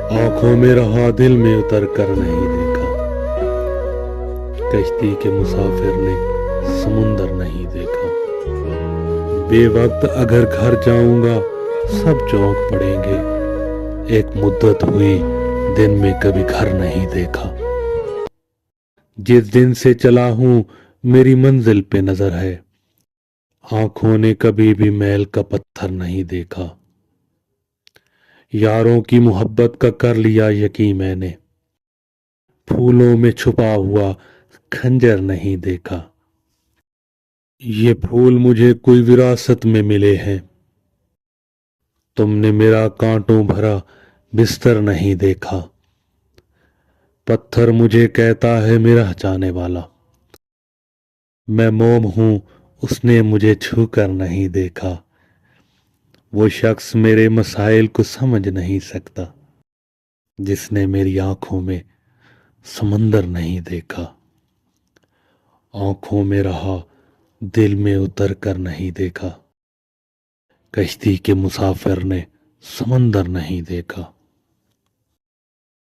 आंखों में रहा दिल में उतर कर नहीं देखा, कश्ती के मुसाफिर ने समुंदर नहीं देखा। बेवक्त अगर घर जाऊंगा सब चौंक पड़ेंगे, एक मुद्दत हुई दिन में कभी घर नहीं देखा। जिस दिन से चला हूं मेरी मंजिल पे नजर है, आंखों ने कभी भी मैल का पत्थर नहीं देखा। यारों की मोहब्बत का कर लिया यकीन मैंने, फूलों में छुपा हुआ खंजर नहीं देखा। ये फूल मुझे कोई विरासत में मिले हैं, तुमने मेरा कांटों भरा बिस्तर नहीं देखा। पत्थर मुझे कहता है मेरा चाहने वाला, मैं मोम हूं उसने मुझे छू कर नहीं देखा। वो शख्स मेरे मसाइल को समझ नहीं सकता, जिसने मेरी आंखों में समंदर नहीं देखा। आंखों में रहा दिल में उतर कर नहीं देखा, कश्ती के मुसाफिर ने समंदर नहीं देखा।